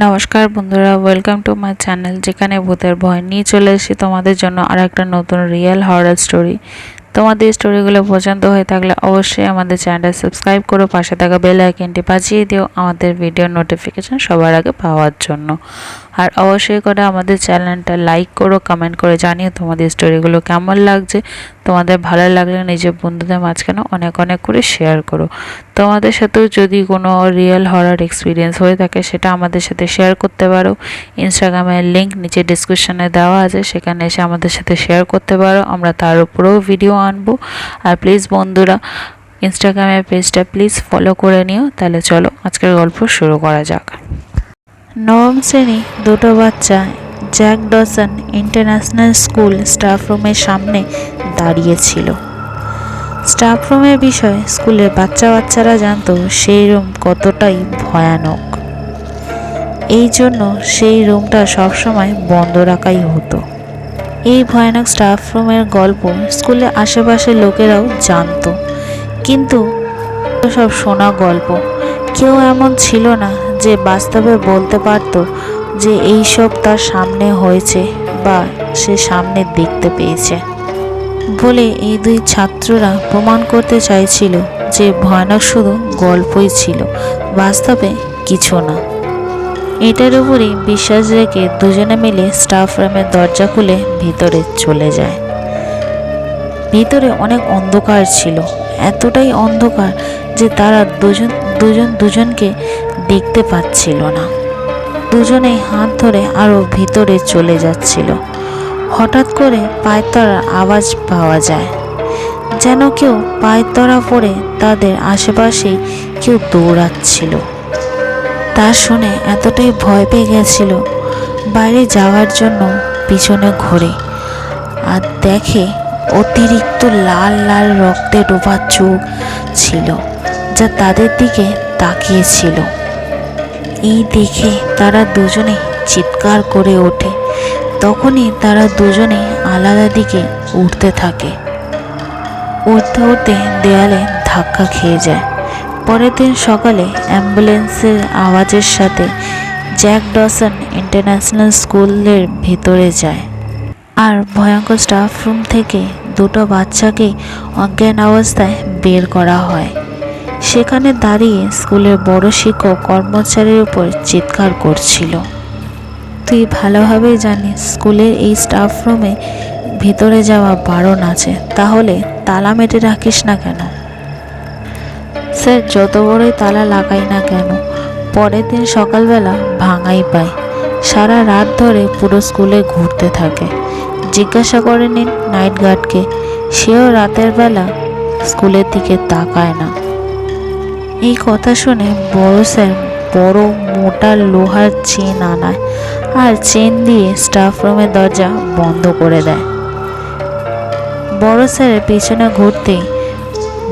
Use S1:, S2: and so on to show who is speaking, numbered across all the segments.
S1: নমস্কার বন্ধুরা, welcome to my channel, যেখানে ভূতের ভয় নিয়ে চলে এসেছি তোমাদের জন্য আর একটা নতুন রিয়েল হরর স্টোরি। তোমাদের স্টোরিগুলো পছন্দ হয়ে থাকলে অবশ্যই আমাদের চ্যানেলটা সাবস্ক্রাইব করো, পাশে থাকা বেল আইকনটি বাজিয়ে দিও আমাদের ভিডিও নোটিফিকেশন সবার আগে পাওয়ার জন্য। আর অবশ্যই করে আমাদের চ্যানেলটা লাইক করো, কমেন্ট করে জানিও তোমাদের স্টোরিগুলো কেমন লাগছে। তোমাদের ভালো লাগলে নিজের বন্ধুদের মাঝখানে অনেক অনেক করে শেয়ার করো। তোমাদের সাথেও যদি কোনো রিয়েল হরর এক্সপিরিয়েন্স হয়ে থাকে সেটা আমাদের সাথে শেয়ার করতে পারো। ইনস্টাগ্রামের লিঙ্ক নিচে ডিসক্রিপশনে দেওয়া আছে, সেখানে এসে আমাদের সাথে শেয়ার করতে পারো, আমরা তার উপরেও ভিডিও আনবো। আর প্লিজ বন্ধুরা, ইনস্টাগ্রামের পেজটা প্লিজ ফলো করে নিও। তাহলে চলো আজকের গল্প শুরু করা যাক। নবম শ্রেণী দুটো বাচ্চা Jack Dawson international school staff রুমের সামনে দাঁড়িয়েছিল। স্টাফ রুমের বিষয়ে স্কুলের বাচ্চারা জানতো সেই রুম কতটাই ভয়ানক। এই জন্য সেই রুমটা সবসময় বন্ধ রাখাই হতো। এই ভয়ানক স্টাফ রুমের গল্প স্কুলের আশেপাশের লোকেরাও জানতো, কিন্তু সব শোনা গল্প। কেউ এমন ছিল না যে বাস্তবে বলতে পারত যে এইসব তার সামনে হয়েছে বা সে সামনে দেখতে পেয়েছে। বলে এই দুই ছাত্ররা প্রমাণ করতে চাইছিল যে ভয়ানক শুধু গল্পই ছিল, বাস্তবে কিছু না। এটার উপরই বিশ্বাস রেখে দুজনে মিলে স্টাফ রুমের দরজা খুলে ভিতরে চলে যায়। ভিতরে অনেক অন্ধকার ছিল, এতটাই অন্ধকার যে তারা দুজনকে দেখতে পাচ্ছিল না। দুজনেই হাত ধরে আরো ভিতরে চলে যাচ্ছিল। হঠাৎ করে পায়ের তলার আওয়াজ পাওয়া যায়, যেন কেউ পায়ের তলা পড়ে তাদের আশেপাশে কেউ দৌড়াচ্ছিল। তা শুনে এতটাই ভয় পেয়ে গেছিল, বাইরে যাওয়ার জন্য পিছনে ঘোরে আর দেখে অতিরিক্ত লাল লাল রক্তে ডোবা চোখ ছিল যা তাদের দিকে তাকিয়েছিল। এই দেখে তারা দুজনে চিৎকার করে ওঠে। তখনই তারা দুজনে আলাদা দিকে উঠতে থাকে। উঠতে উঠতে দেয়ালে ধাক্কা খেয়ে যায়। পরের দিন সকালে অ্যাম্বুলেন্সের আওয়াজের সাথে জ্যাক ডসন ইন্টারন্যাশনাল স্কুলের ভেতরে যায়। আর ভয়ঙ্কর স্টাফ রুম থেকে দুটো বাচ্চাকে অজ্ঞান অবস্থায় বের করা হয়। সেখানে দাঁড়িয়ে স্কুলের বড় শিক্ষক কর্মচারীর উপর চিৎকার করছিল। তুই ভালোভাবেই জানিস স্কুলের এই স্টাফ রুমে ভিতরে যাওয়া বারণ আছে, তাহলে তালা মেরে রাখিস না কেন? স্যার, যত বড়ই তালা লাগাই না কেন, পরের দিন সকালবেলা ভাঙাই পায়। সারা রাত ধরে পুরো স্কুলে ঘুরতে থাকে। জিজ্ঞাসা করে নিন নাইট গার্ডকে, সেও রাতের বেলা স্কুলের দিকে তাকায় না। এই কথা শুনে বড় স্যার বড় মোটা লোহার চেন আনায় আর চেন দিয়ে স্টাফ রুমের দরজা বন্ধ করে দেয়। বড় স্যারের পিছনে ঘুরতেই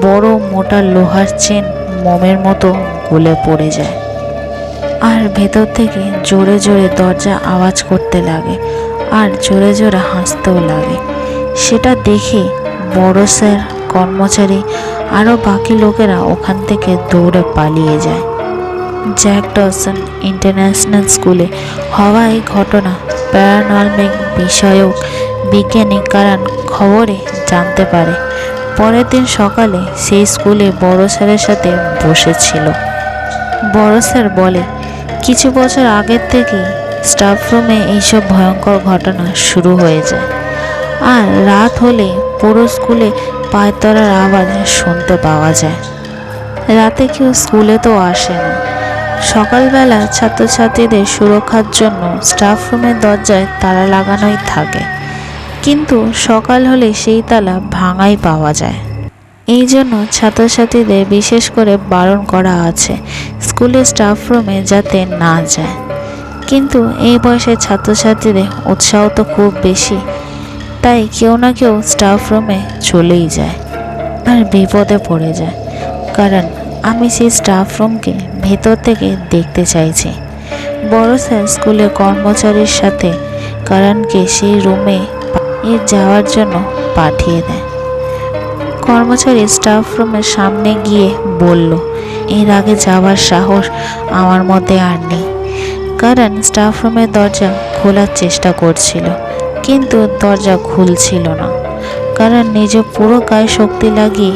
S1: বড় মোটা লোহার চেন মোমের মতো গলে পড়ে যায় আর ভেতর থেকে জোরে জোরে দরজা আওয়াজ করতে লাগে আর জোরে জোরে হাসতেও লাগে। সেটা দেখে বড় স্যার, কর্মচারী আরও বাকি লোকেরা ওখান থেকে দৌড়ে পালিয়ে যায়। জ্যাক ডসন ইন্টারন্যাশনাল স্কুলে হওয়া এই ঘটনা প্যারানর্মাল বিষয়ক বিজ্ঞানী কারণ খবরে জানতে পারে। পরের দিন সকালে সেই স্কুলে বড় স্যারের সাথে বসেছিল। বড় স্যার বলে, কিছু বছর আগের থেকেই স্টাফ রুমে এইসব ভয়ঙ্কর ঘটনা শুরু হয়ে যায়। আর রাত হলে পুরো স্কুলে পায়ের তলার আওয়াজ শুনতে পাওয়া যায়। রাতে কেউ স্কুলে তো আসে না। সকালবেলা ছাত্রছাত্রীদের সুরক্ষার জন্য স্টাফ রুমের দরজায় তালা লাগানোই থাকে, কিন্তু সকাল হলে সেই তালা ভাঙাই পাওয়া যায়। এই জন্য ছাত্রছাত্রীদের বিশেষ করে বারণ করা আছে স্কুলের স্টাফ রুমে যাতে না যায়। কিন্তু এই বয়সে ছাত্রছাত্রীদের উৎসাহ তো খুব বেশি, তাই কেউ না কেউ স্টাফ রুমে চলেই যায় আর বিপদে পড়ে যায়। কারণ আমি সেই স্টাফ রুমকে ভেতর থেকে দেখতে চাইছি। বড় স্যার স্কুলের কর্মচারীর সাথে কারণকে সেই রুমে যাওয়ার জন্য পাঠিয়ে দেয়। কর্মচারী স্টাফ রুমের সামনে গিয়ে বলল, এর আগে যাওয়ার সাহস আমার মধ্যে আর নেই, কারণ স্টাফ রুমের দরজা খোলার চেষ্টা করছিল, কিন্তু দরজা খুলছিল না। কারণ নিজে পুরো গায়ে শক্তি লাগিয়ে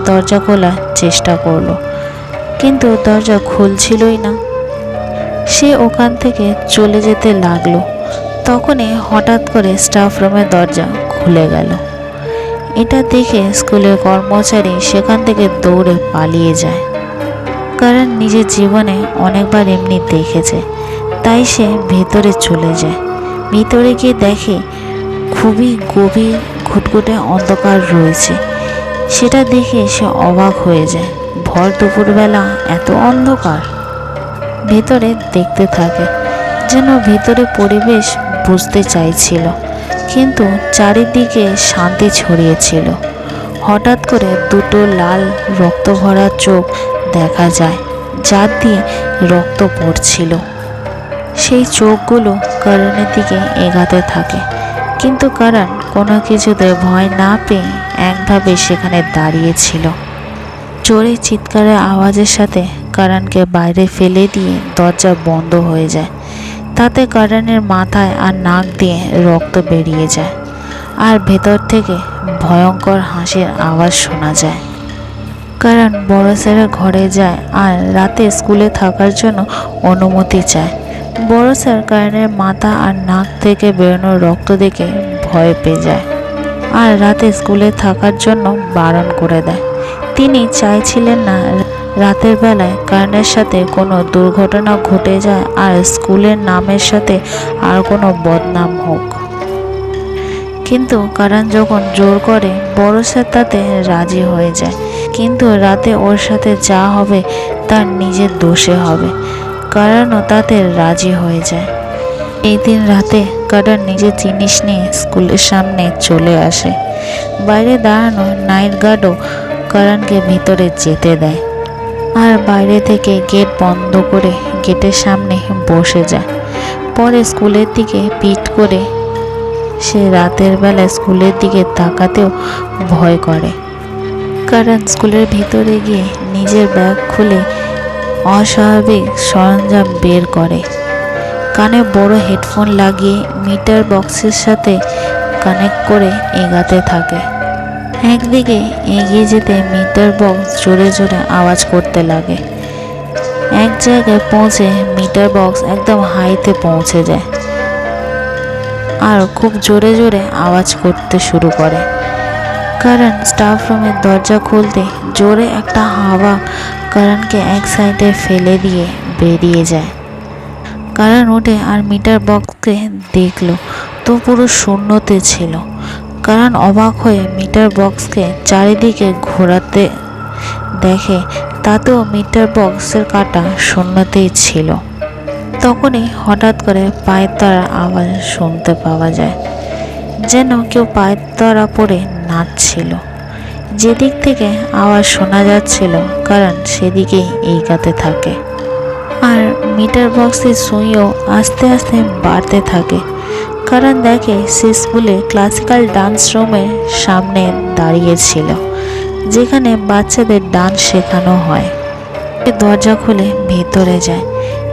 S1: দরজা খোলার চেষ্টা করলো, কিন্তু দরজা খুলছিলই না। সে ওখান থেকে চলে যেতে লাগলো। তখনই হঠাৎ করে স্টাফ রুমের দরজা খুলে গেল। এটা দেখে স্কুলের কর্মচারী সেখান থেকে দৌড়ে পালিয়ে যায়। কারণ নিজের জীবনে অনেকবার এমনি দেখেছে, তাই সে ভেতরে চলে যায়। ভিতরে গিয়ে দেখে খুবই গভীর ঘুটঘুটে অন্ধকার রয়েছে। সেটা দেখে সে অবাক হয়ে যায়। ভর দুপুরবেলা এত অন্ধকার। ভেতরে দেখতে থাকে, যেন ভেতরে পরিবেশ বুঝতে চাইছিল, কিন্তু চারিদিকে শান্তি ছড়িয়েছিল। হঠাৎ করে দুটো লাল রক্ত ভরা চোখ দেখা যায়, যার দিয়ে রক্ত পড়ছিল। সেই চোখগুলো করণের দিকে এগাতে থাকে, কিন্তু করণ কোনো কিছুতে ভয় না পেয়ে একভাবে সেখানে দাঁড়িয়েছিল। জোরে চিৎকারের আওয়াজের সাথে করণকে বাইরে ফেলে দিয়ে দরজা বন্ধ হয়ে যায়। তাতে করণের মাথায় আর নাক দিয়ে রক্ত বেরিয়ে যায়, আর ভেতর থেকে ভয়ঙ্কর হাসির আওয়াজ শোনা যায়। করণ বড় স্যারের ঘরে যায় আর রাতে স্কুলে থাকার জন্য অনুমতি চায়। বড় স্যার করণের মাথা আর নাক থেকে বেরোনো রক্ত দেখে ভয় পেয়ে যায়, আর রাতে স্কুলে থাকার জন্য বারণ করে দেয়। তিনি চাইছিলেন না রাতের বেলায় করণের সাথে কোনো দুর্ঘটনা ঘটে যায় আর স্কুলের নামের সাথে আর কোনো বদনাম হোক। কিন্তু করণ যখন জোর করে, বড় স্যার তাতে রাজি হয়ে যায়। কিন্তু রাতে ওর সাথে যা হবে তার নিজের দোষে হবে। করণও তাতে রাজি হয়ে যায়। এই দিন রাতে করণ নিজের জিনিস নিয়ে স্কুলের সামনে চলে আসে। বাইরে দাঁড়ানো নাইট গার্ডও করণকে ভিতরে যেতে দেয়, আর বাইরে থেকে গেট বন্ধ করে গেটের সামনে বসে যায়। পরে স্কুলের দিকে পিঠ করে সে রাতের বেলা স্কুলের দিকে তাকাতেও ভয় করে। করণ স্কুলের ভিতরে গিয়ে নিজের ব্যাগ খুলে অস্বাভাবিক সরঞ্জাম বের করে। কানে বড় হেডফোন লাগিয়ে মিটার বক্সের সাথে কানেক্ট করে এগাতে থাকে। একদিকে এগিয়ে যেতে মিটার বক্স জোরে জোরে আওয়াজ করতে লাগে। এক জায়গায় পৌঁছে মিটার বক্স একদম হাইতে পৌঁছে যায় আর খুব জোরে জোরে আওয়াজ করতে শুরু করে। করণ স্টাফ রুমের দরজা খুলতে জোরে একটা হাওয়া করণকে এক সাইডে ফেলে দিয়ে বেরিয়ে যায়। করণ উঠে আর মিটার বক্সকে দেখলো তো পুরো শূন্যতে ছিল। করণ অবাক হয়ে মিটার বক্সকে চারিদিকে ঘোরাতে দেখে, তাতেও মিটার বক্সের কাঁটা শূন্যতেই ছিল। তখনই হঠাৎ করে পায়ের তলার আওয়াজ শুনতে পাওয়া যায়, যেন কেউ পায়ের তলা পড়ে নাচছিল। যেদিক থেকে আওয়াজ শোনা যাচ্ছিল করণ সেদিকেই এগোতে থাকে, আর মিটার বক্সের সুইও আস্তে আস্তে বাড়তে থাকে। করণ দেখে সে স্কুলে ক্লাসিক্যাল ডান্স রুমের সামনে দাঁড়িয়েছিল, যেখানে বাচ্চাদের ডান্স শেখানো হয়। দরজা খুলে ভেতরে যায়।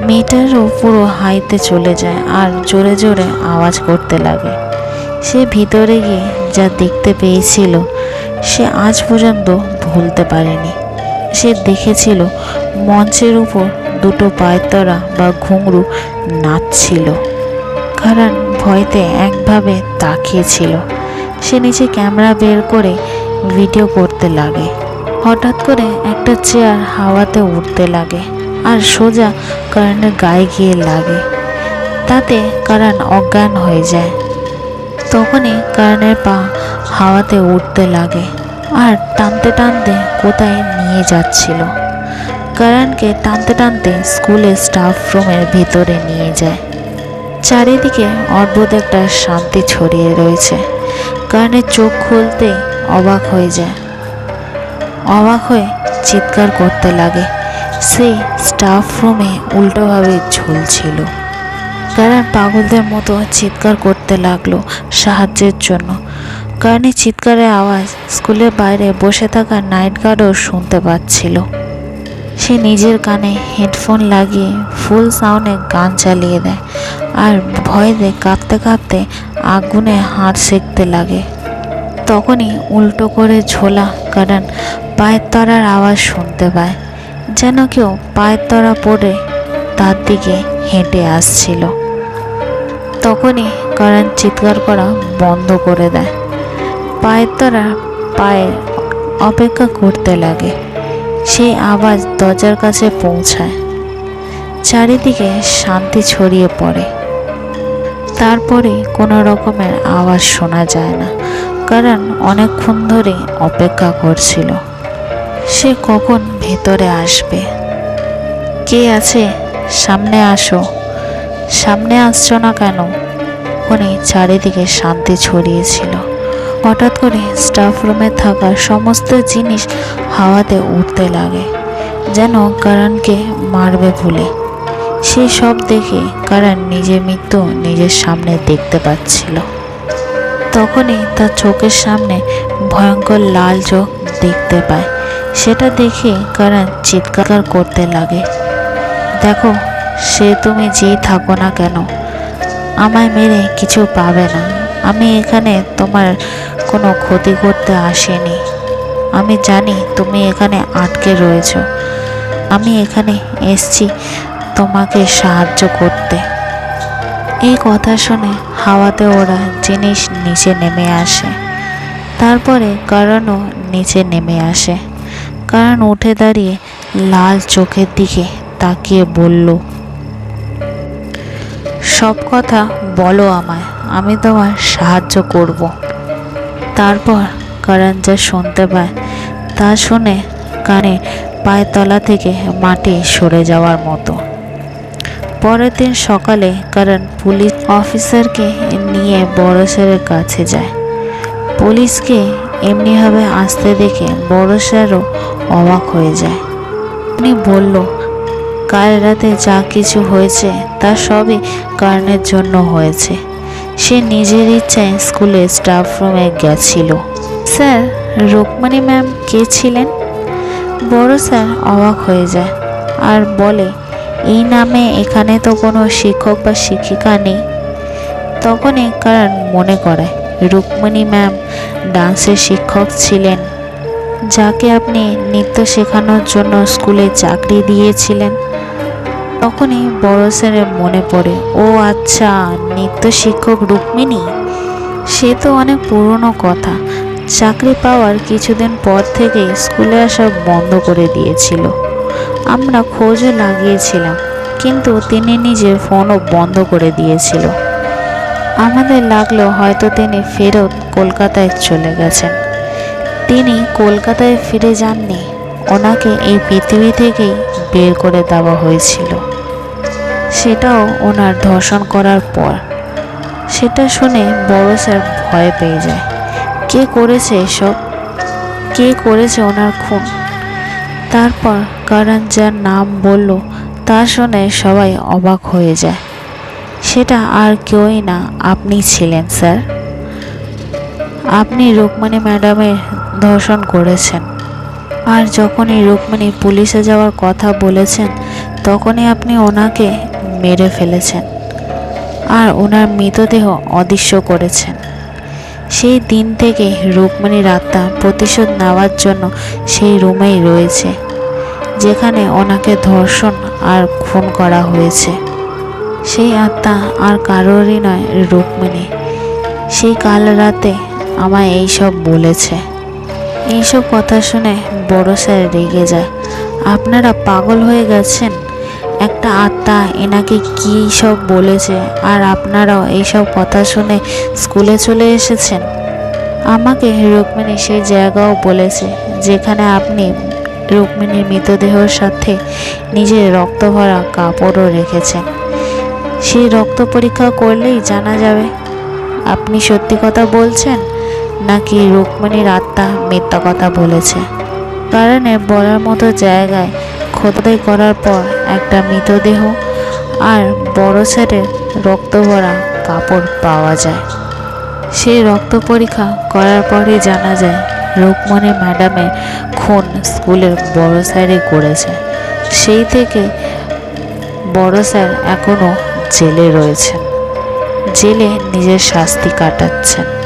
S1: মিটারও পুরো হাইতে চলে যায় আর জোরে জোরে আওয়াজ করতে লাগে। সে ভিতরে গিয়ে যা দেখতে পেয়েছিল সে আজ পর্যন্ত ভুলতে পারেনি। সে দেখেছিল মঞ্চের উপর দুটো পায়তরা বা ঘুঙরু নাচছিল। করণ ভয়তে একভাবে তাকিয়েছিল। সে নিচে ক্যামেরা বের করে ভিডিও করতে লাগে। হঠাৎ করে একটা চেয়ার হাওয়াতে উঠতে লাগে আর সোজা করণের গায়ে গিয়ে লাগে। তাতে করণ অজ্ঞান হয়ে যায়। তখনই করণের পা হাওয়াতে উঠতে লাগে আর টানতে টানতে কোথায় নিয়ে যাচ্ছিল। করণকে টানতে টানতে স্কুলের স্টাফ রুমের ভিতরে নিয়ে যায়। চারিদিকে অদ্ভুত একটা শান্তি ছড়িয়ে রয়েছে। করণের চোখ খুলতে অবাক হয়ে যায়। অবাক হয়ে চিৎকার করতে লাগে। সে স্টাফ রুমে উল্টোভাবে ঝুলছিল। করণ পাগলদের মতো চিৎকার করতে লাগলো সাহায্যের জন্য। করণের চিৎকারের আওয়াজ স্কুলের বাইরে বসে থাকা নাইট গার্ডও শুনতে পাচ্ছিল। সে নিজের কানে হেডফোন লাগিয়ে ফুল সাউন্ডে গান চালিয়ে দেয় আর ভয়ে কাঁপতে কাঁপতে আগুনে হাত সেঁকতে লাগে। তখনই উল্টো করে ঝোলা কারণ পায়ের তলার আওয়াজ শুনতে পায়, যেন কেউ পায়ের তলা পড়ে তার দিকে হেঁটে আসছিল। তখনই কারণ চিৎকার করা বন্ধ করে দেয়, পায়ের তলা পায়ে অপেক্ষা করতে লাগে। সেই আওয়াজ দরজার কাছে পৌঁছায়, চারিদিকে শান্তি ছড়িয়ে পড়ে। তারপরে কোনো রকমের আওয়াজ শোনা যায় না, কারণ অনেকক্ষণ ধরে অপেক্ষা করছিল সে কখন ভেতরে আসবে। কে আছে? সামনে আসো। সামনে আসছো না কেন? ওখানে চারিদিকে শান্তি ছড়িয়েছিল। হঠাৎ করে স্টাফ রুমে থাকা সমস্ত জিনিস হাওয়াতে উঠতে লাগে, যেন কারণকে মারবে ভুলে। সেই সব দেখে কারণ নিজের মৃত্যু নিজের সামনে দেখতে পাচ্ছিল। তখনই তার চোখের সামনে ভয়ঙ্কর লাল চোখ দেখতে পায়। সেটা দেখে কারণ চিৎকার করতে লাগে, দেখো, সে তুমি যেই থাকো না কেন, আমায় মেরে কিছু পাবে না। আমি এখানে তোমার কোনো ক্ষতি করতে আসিনি। আমি জানি তুমি এখানে আটকে রয়েছ। আমি এখানে এসেছি তোমাকে সাহায্য করতে। এই কথা শুনে হাওয়াতে ওরা জিনিস নিচে নেমে আসে। তারপরে কারণও নিচে নেমে আসে। কারণ উঠে দাঁড়িয়ে লাল চোখের দিকে তাকিয়ে বলল, সব কথা বলো আমায়, আমি তোমার সাহায্য করব। তারপর কারণ যা শুনতে পায় তা শুনে কানে পায়ের তলা থেকে মাটি সরে যাওয়ার মতো। পরের দিন সকালে কারণ পুলিশ অফিসারকে নিয়ে বড় স্যারের কাছে যায়। পুলিশকে এমনিভাবে আসতে দেখে বড় স্যারও অবাক হয়ে যায়। উনি বলল, কাল রাতে যা কিছু হয়েছে তা সবই কারণের জন্য হয়েছে। সে নিজের ইচ্ছায় স্কুলে স্টাফ রুমে গেছিল। স্যার, রুকমণি ম্যাম কে ছিলেন? বড় স্যার অবাক হয়ে যায় আর বলে, এই নামে এখানে তো কোনো শিক্ষক বা শিক্ষিকা নেই। তখনই কারণ মনে করে রুকমণি ম্যাম ডান্সের শিক্ষক ছিলেন, যাকে আপনি নৃত্য শেখানোর জন্য স্কুলে চাকরি দিয়েছিলেন। তখনই বড় স্যারের মনে পড়ে, ও আচ্ছা, নৃত্য শিক্ষক রুক্মিণী। সে তো অনেক পুরনো কথা। চাকরি পাওয়ার কিছুদিন পর থেকেই স্কুলে আসা বন্ধ করে দিয়েছিল। আমরা খোঁজও লাগিয়েছিলাম, কিন্তু তিনি নিজের ফোনও বন্ধ করে দিয়েছিল। আমাদের লাগলো হয়তো তিনি ফেরত কলকাতায় চলে গেছেন। তিনি কলকাতায় ফিরে যাননি, ওনাকে এই পৃথিবী থেকেই বের করে দেওয়া হয়েছিল, সেটাও ওনার ধর্ষণ করার পর। সেটা শুনে বড় স্যার ভয় পেয়ে যায়। কে করেছে এসব? কে করেছে ওনার খুন? তারপর কারণ যার নাম বলল তা শুনে সবাই অবাক হয়ে যায়। সেটা আর কেউই না, আপনি ছিলেন স্যার। আপনি রুকমণি ম্যাডামের ধর্ষণ করেছেন। আর যখনই রুকমণি পুলিশে যাওয়ার কথা বলেছেন তখনই আপনি ওনাকে মেরে ফেলেছেন আর ওনার মৃতদেহ অদৃশ্য করেছেন। সেই দিন থেকে রুকমণির আত্মা প্রতিশোধ নেওয়ার জন্য সেই রুমেই রয়েছে, যেখানে ওনাকে ধর্ষণ আর খুন করা হয়েছে। সেই আত্মা আর কারোরই নয়, রুকমণি। সেই কাল রাতে আমায় এইসব বলেছে। এইসব কথা শুনে বড় স্যার রেগে যায়। আপনারা পাগল হয়ে গেছেন? একটা আত্মা এনাকে কী সব বলেছে আর আপনারাও এইসব কথা শুনে স্কুলে চলে এসেছেন? আমাকে রুক্মিণী সেই জায়গাও বলেছে যেখানে আপনি রুক্মিণীর মৃতদেহের সাথে নিজের রক্ত ভরা কাপড়ও রেখেছেন। সেই রক্ত পরীক্ষা করলেই জানা যাবে আপনি সত্যি কথা বলছেন নাকি রুক্মিণীর আত্মা মিথ্যা কথা বলেছে। কারণে বলার মতো জায়গায় খোদাই করার পর একটা মৃতদেহ আর বড় স্যারের রক্ত ভরা কাপড় পাওয়া যায়। সেই রক্ত পরীক্ষা করার পরই জানা যায় রুকমণি ম্যাডামের খুন স্কুলের বড় স্যারই করেছে। সেই থেকে বড় স্যার এখনও জেলে রয়েছেন, জেলে নিজের শাস্তি কাটাচ্ছেন।